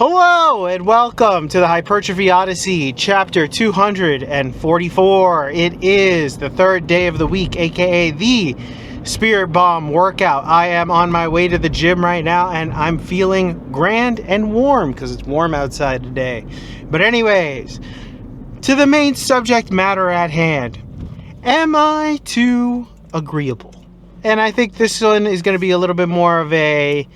Hello and welcome to the Hypertrophy Odyssey, chapter 244. It is the third day of the week, aka the Spirit Bomb workout. I am on my way to the gym right now and I'm feeling grand and warm because it's warm outside today. But anyways, to the main subject matter at hand. Am I too agreeable? And I think this one is going to be a little bit more of a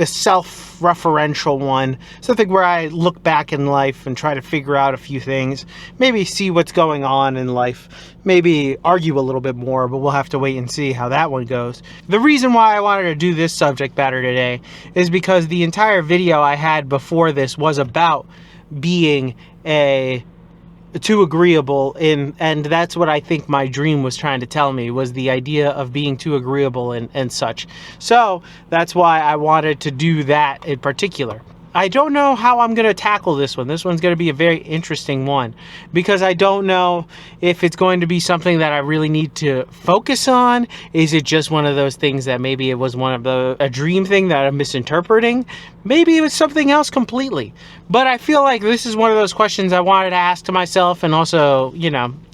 self-referential one, something where I look back in life and try to figure out a few things, maybe see what's going on in life, maybe argue a little bit more, but we'll have to wait and see how that one goes. The reason why I wanted to do this subject matter today is because the entire video I had before this was about being too agreeable and that's what I think my dream was trying to tell me, was the idea of being too agreeable and such. So that's why I wanted to do that in particular. I don't know how I'm going to tackle this one. This one's going to be a very interesting one because I don't know if it's going to be something that I really need to focus on. Is it just one of those things that maybe it was a dream thing that I'm misinterpreting? Maybe it was something else completely. But I feel like this is one of those questions I wanted to ask to myself and also,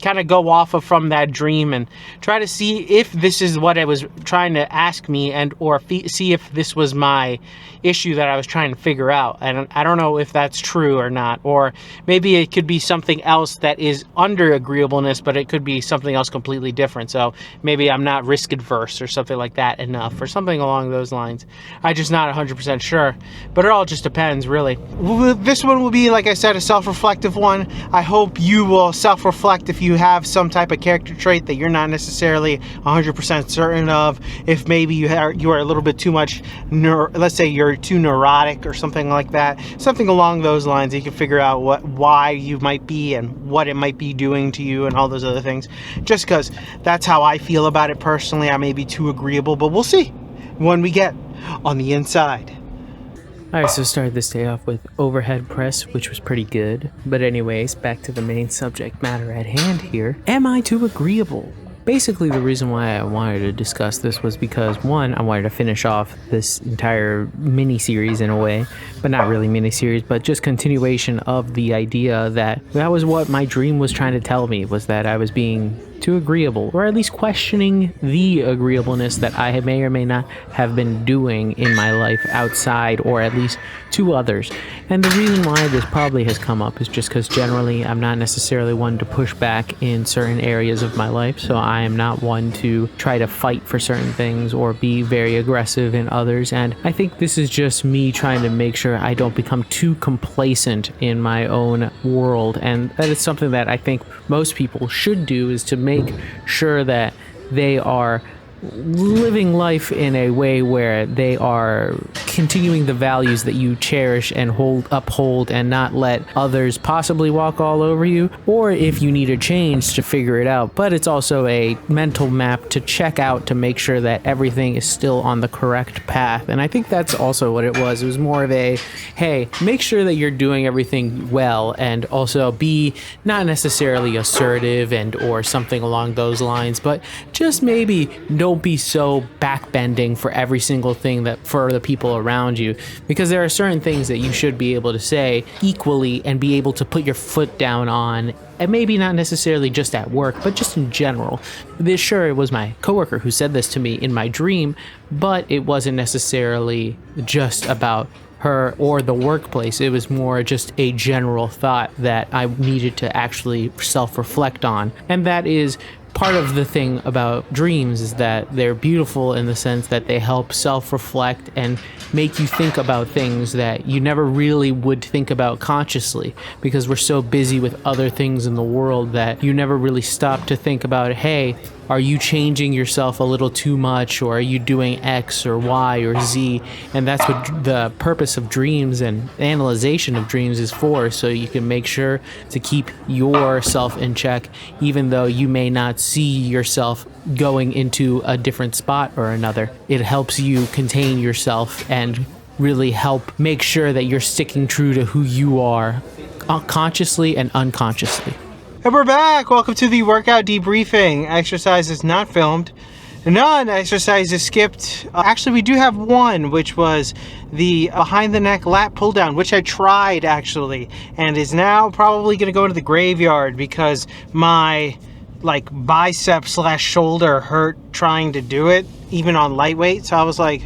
kind of go off of from that dream and try to see if this is what it was trying to ask me or see if this was my issue that I was trying to figure out. I don't know if that's true or not, or maybe it could be something else that is under agreeableness, but it could be something else completely different. So maybe I'm not risk adverse or something like that enough, or something along those lines. I'm just not 100% sure, but it all just depends, really. This one will be, like I said, a self-reflective one. I hope you will self-reflect if you have some type of character trait that you're not necessarily 100% certain of. If maybe you are a little bit too much, let's say you're too neurotic or something like that, something along those lines. You can figure out why you might be and what it might be doing to you and all those other things, just because that's how I feel about it personally. I may be too agreeable, but we'll see when we get on the inside. Alright, so started this day off with overhead press, which was pretty good. But anyways, back to the main subject matter at hand here. Am I too agreeable? Basically, the reason why I wanted to discuss this was because, one, I wanted to finish off this entire mini-series in a way, but not really mini-series, but just continuation of the idea that was what my dream was trying to tell me, was that I was being too agreeable, or at least questioning the agreeableness that I may or may not have been doing in my life outside, or at least to others. And the reason why this probably has come up is just because generally I'm not necessarily one to push back in certain areas of my life, so I am not one to try to fight for certain things or be very aggressive in others. And I think this is just me trying to make sure I don't become too complacent in my own world, and that is something that I think most people should do, is to make sure that they are living life in a way where they are continuing the values that you cherish and uphold, and not let others possibly walk all over you, or if you need a change, to figure it out. But it's also a mental map to check out to make sure that everything is still on the correct path. And I think that's also what it was. It was more of a, hey, make sure that you're doing everything well, and also be not necessarily assertive or something along those lines, but just maybe don't be so backbending for every single thing that for the people around you, because there are certain things that you should be able to say equally and be able to put your foot down on, and maybe not necessarily just at work, but just in general. Sure, it was my coworker who said this to me in my dream, but it wasn't necessarily just about her or the workplace. It was more just a general thought that I needed to actually self-reflect on. And that is part of the thing about dreams, is that they're beautiful in the sense that they help self-reflect and make you think about things that you never really would think about consciously, because we're so busy with other things in the world that you never really stop to think about, hey, are you changing yourself a little too much, or are you doing X or Y or Z? And that's what the purpose of dreams and analyzation of dreams is for, so you can make sure to keep yourself in check, even though you may not see yourself going into a different spot or another. It helps you contain yourself and really help make sure that you're sticking true to who you are, consciously and unconsciously. And we're back. Welcome to the workout debriefing. Exercise is not filmed. None exercises skipped. Actually, we do have one, which was the behind the neck lat pull down, which I tried actually, and is now probably going to go into the graveyard because my like bicep / shoulder hurt trying to do it, even on lightweight. So I was like,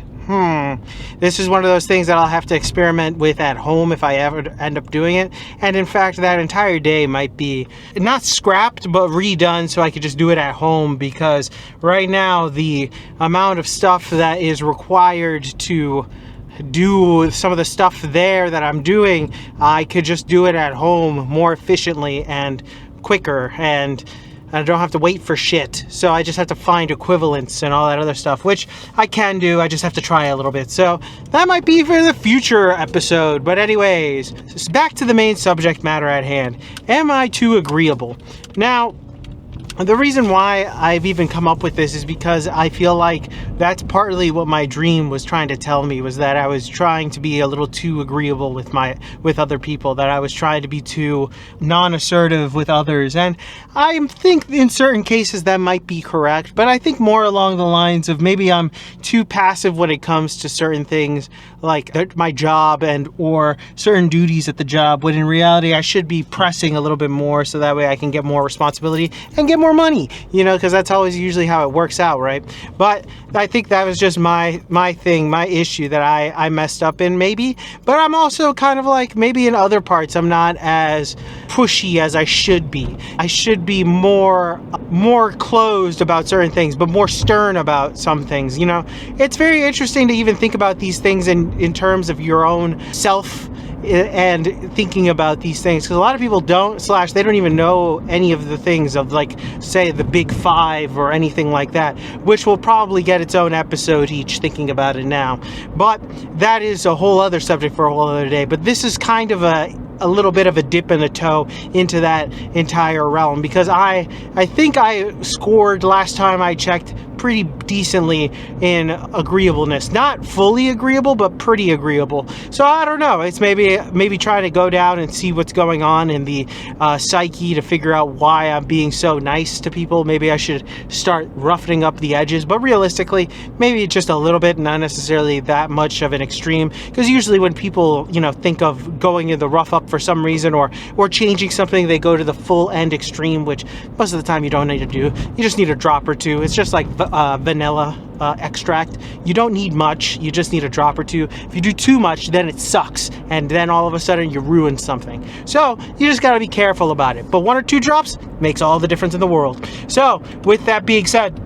this is one of those things that I'll have to experiment with at home if I ever end up doing it. And in fact, that entire day might be not scrapped, but redone so I could just do it at home, because right now the amount of stuff that is required to do some of the stuff there that I'm doing, I could just do it at home more efficiently and quicker, and I don't have to wait for shit. So I just have to find equivalents and all that other stuff, which I can do. I just have to try a little bit. So that might be for the future episode. But anyways, back to the main subject matter at hand. Am I too agreeable? Now, the reason why I've even come up with this is because I feel like that's partly what my dream was trying to tell me, was that I was trying to be a little too agreeable with other people, that I was trying to be too non-assertive with others. And I think in certain cases that might be correct, but I think more along the lines of maybe I'm too passive when it comes to certain things like my job and or certain duties at the job, when in reality I should be pressing a little bit more so that way I can get more responsibility and get more money, because that's always usually how it works out, right? But I think that was just my thing, my issue that I messed up in maybe. But I'm also kind of like, maybe in other parts I'm not as pushy as I should be. I should be more closed about certain things, but more stern about some things. It's very interesting to even think about these things in terms of your own self and thinking about these things, because a lot of people they don't even know any of the things of, like, say, the big five or anything like that, which will probably get its own episode each, thinking about it now. But that is a whole other subject for a whole other day. But this is kind of a little bit of a dip in the toe into that entire realm, because I think I scored last time I checked pretty decently in agreeableness. Not fully agreeable, but pretty agreeable. So I don't know. It's maybe trying to go down and see what's going on in the psyche to figure out why I'm being so nice to people. Maybe I should start roughening up the edges, but realistically, maybe just a little bit, not necessarily that much of an extreme, because usually when people, think of going in the rough up for some reason or changing something, they go to the full end extreme, which most of the time you don't need to do. You just need a drop or two. It's just like vanilla extract. You don't need much, you just need a drop or two. If you do too much, then it sucks, and then all of a sudden you ruin something. So you just got to be careful about it. But 1 or 2 drops makes all the difference in the world. So with that being said,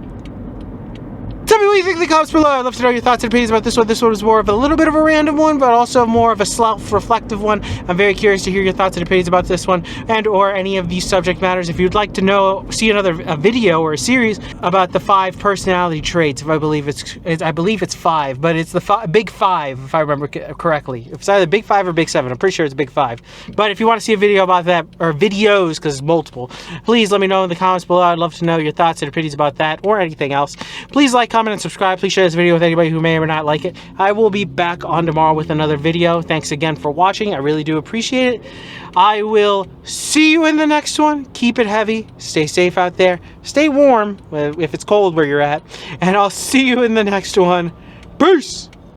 tell me what you think in the comments below. I'd love to know your thoughts and opinions about this one. This one was more of a little bit of a random one, but also more of a self-reflective one. I'm very curious to hear your thoughts and opinions about this one and or any of these subject matters. If you'd like to see another video or a series about the 5 personality traits, I believe it's 5, but it's the big 5 if I remember correctly. It's either big 5 or big 7. I'm pretty sure it's big 5. But if you want to see a video about that, or videos, because it's multiple, please let me know in the comments below. I'd love to know your thoughts and opinions about that or anything else. Please like, comment, and subscribe. Please share this video with anybody who may or may not like it. I will be back on tomorrow with another video. Thanks again for watching. I really do appreciate it. I will see you in the next one. Keep it heavy. Stay safe out there. Stay warm if it's cold where you're at. And I'll see you in the next one. Peace!